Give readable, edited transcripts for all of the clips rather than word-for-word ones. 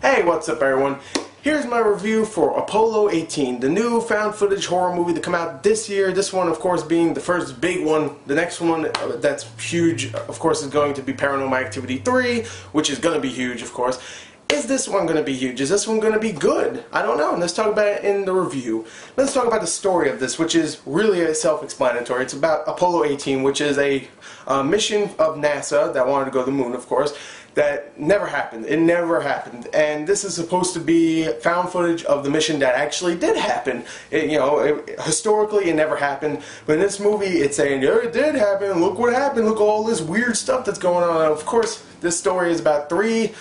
Hey, what's up everyone? Here's my review for Apollo 18, the new found footage horror movie to come out this year. This one, of course, being the first big one. The next one that's huge, of course, is going to be Paranormal Activity 3, which is going to be huge, of course. Is this one going to be huge? Is this one going to be good? I don't know. Let's talk about it in the review. Let's talk about the story of this, which is really self-explanatory. It's about Apollo 18, which is a mission of NASA that wanted to go to the moon, of course, that never happened. It never happened. And this is supposed to be found footage of the mission that actually did happen. Historically, it never happened. But in this movie, it's saying, yeah, it did happen. Look what happened. Look at all this weird stuff that's going on. And of course, this story is about three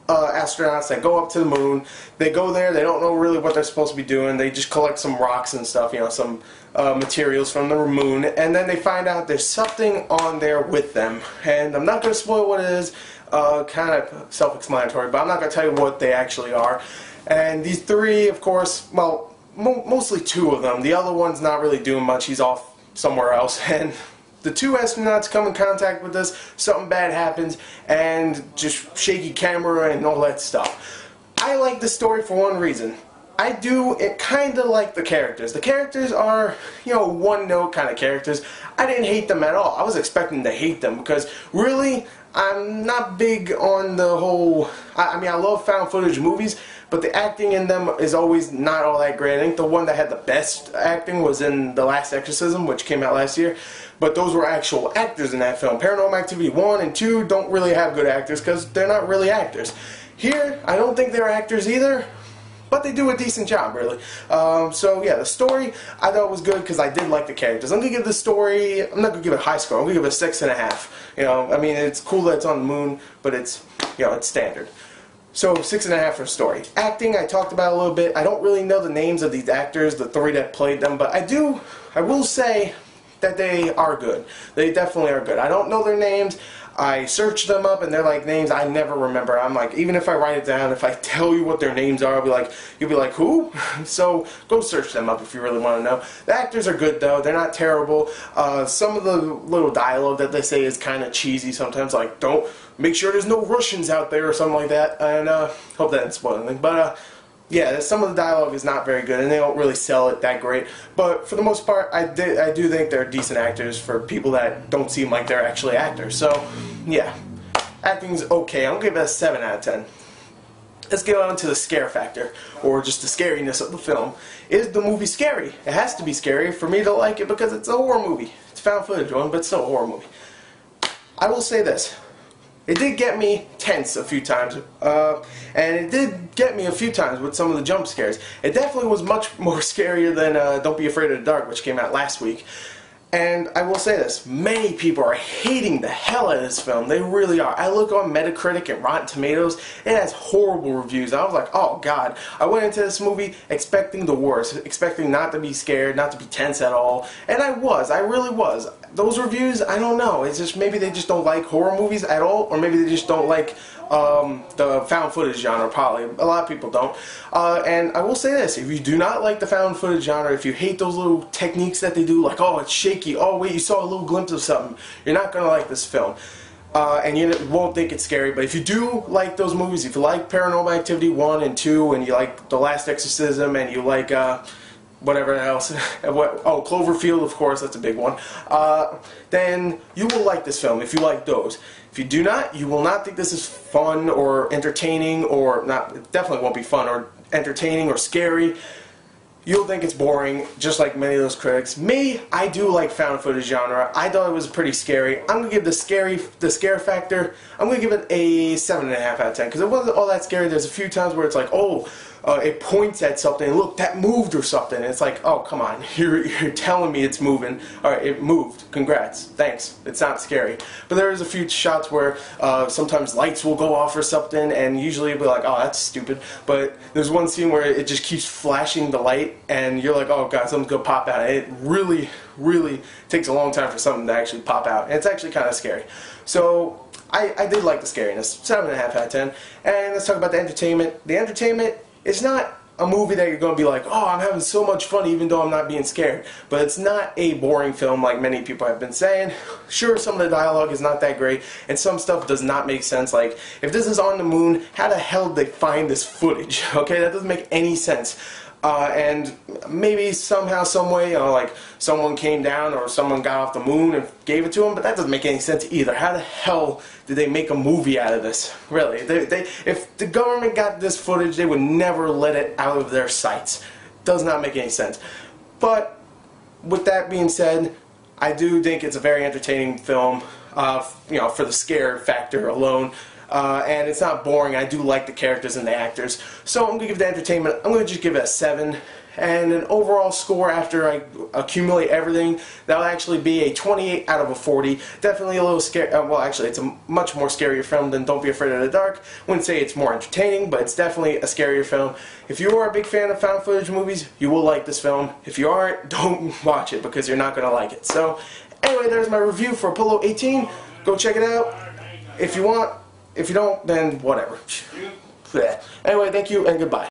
astronauts that go up to the moon. They go there, they don't know really what they're supposed to be doing. They just collect some rocks and stuff, some materials from the moon, and then they find out there's something on there with them. And I'm not going to spoil what it is, kind of self-explanatory, but I'm not going to tell you what they actually are. And these three, of course, well, mostly two of them. The other one's not really doing much. He's off somewhere else. And the two astronauts come in contact with this, something bad happens, and just shaky camera and all that stuff. I like the story for one reason. I do kind of like the characters. The characters are, one-note kind of characters. I didn't hate them at all. I was expecting to hate them because, really, I'm not big on the whole... I mean, I love found footage movies, but the acting in them is always not all that great. I think the one that had the best acting was in The Last Exorcism, which came out last year. But those were actual actors in that film. Paranormal Activity 1 and 2 don't really have good actors because they're not really actors. Here, I don't think they're actors either, but they do a decent job, really. So yeah, the story I thought was good because I did like the characters. I'm gonna give the story. I'm not gonna give it a high score. I'm gonna give it a 6.5. I mean, it's cool that it's on the moon, but it's it's standard. So 6.5 for story. Acting, I talked about a little bit. I don't really know the names of these actors, the three that played them, but I will say that they are good. They definitely are good. I don't know their names. I searched them up and they're like names I never remember. I'm like, even if I write it down, if I tell you what their names are, you'll be like, who? So go search them up if you really want to know. The actors are good though. They're not terrible. Some of the little dialogue that they say is kind of cheesy sometimes, like, don't make sure there's no Russians out there or something like that. And hope that didn't spoil anything. But yeah, some of the dialogue is not very good, and they don't really sell it that great. But for the most part, I do think they're decent actors for people that don't seem like they're actually actors. So, yeah, acting's okay. I'm gonna give it a 7 out of 10. Let's get on to the scare factor, or just the scariness of the film. Is the movie scary? It has to be scary for me to like it because it's a horror movie. It's a found footage one, but it's still a horror movie. I will say this. It did get me tense a few times, and it did get me a few times with some of the jump scares. It definitely was much more scarier than Don't Be Afraid of the Dark, which came out last week. And I will say this, many people are hating the hell out of this film. They really are. I look on Metacritic and Rotten Tomatoes, it has horrible reviews. I was like, oh god. I went into this movie expecting the worst, expecting not to be scared, not to be tense at all. And I really was. Those reviews, I don't know. It's just maybe they just don't like horror movies at all, or maybe they just don't like the found footage genre, probably. A lot of people don't. And I will say this, if you do not like the found footage genre, if you hate those little techniques that they do, like, oh, it's shaky, oh, wait, you saw a little glimpse of something, you're not going to like this film. And you won't think it's scary, but if you do like those movies, if you like Paranormal Activity 1 and 2, and you like The Last Exorcism, and you like whatever else, Cloverfield, of course, that's a big one, then you will like this film if you like those. If you do not, you will not think this is fun or entertaining, or not, it definitely won't be fun or entertaining or scary. You'll think it's boring, just like many of those critics. Me, I do like found footage genre. I thought it was pretty scary. I'm going to give the scare factor, I'm going to give it a 7.5 out of 10, because it wasn't all that scary. There's a few times where it's like, oh, it points at something, look, that moved or something. And it's like, oh, come on, you're telling me it's moving. Alright, it moved. Congrats. Thanks. It's not scary. But there's a few shots where sometimes lights will go off or something, and usually it'll be like, oh, that's stupid. But there's one scene where it just keeps flashing the light, and you're like, oh god, something's going to pop out. It really, really takes a long time for something to actually pop out. And it's actually kind of scary. So, I did like the scariness. 7.5 out of 10. And let's talk about the entertainment. The entertainment, it's not a movie that you're going to be like, oh, I'm having so much fun even though I'm not being scared. But it's not a boring film like many people have been saying. Sure, some of the dialogue is not that great, and some stuff does not make sense. Like, if this is on the moon, how the hell did they find this footage? Okay, that doesn't make any sense. And maybe somehow, someway, like someone came down or someone got off the moon and gave it to them, but that doesn't make any sense either. How the hell did they make a movie out of this? Really, if the government got this footage, they would never let it out of their sights. Does not make any sense. But with that being said, I do think it's a very entertaining film, you know, for the scare factor alone. And it's not boring. I do like the characters and the actors. So I'm going to give the entertainment, I'm going to just give it a 7. And an overall score after I accumulate everything, that'll actually be a 28 out of a 40. Definitely a little scary. Well, actually, it's a much more scarier film than Don't Be Afraid of the Dark. Wouldn't say it's more entertaining, but it's definitely a scarier film. If you are a big fan of found footage movies, you will like this film. If you aren't, don't watch it because you're not going to like it. So, anyway, there's my review for Apollo 18. Go check it out if you want. If you don't, then whatever. Anyway, thank you and goodbye.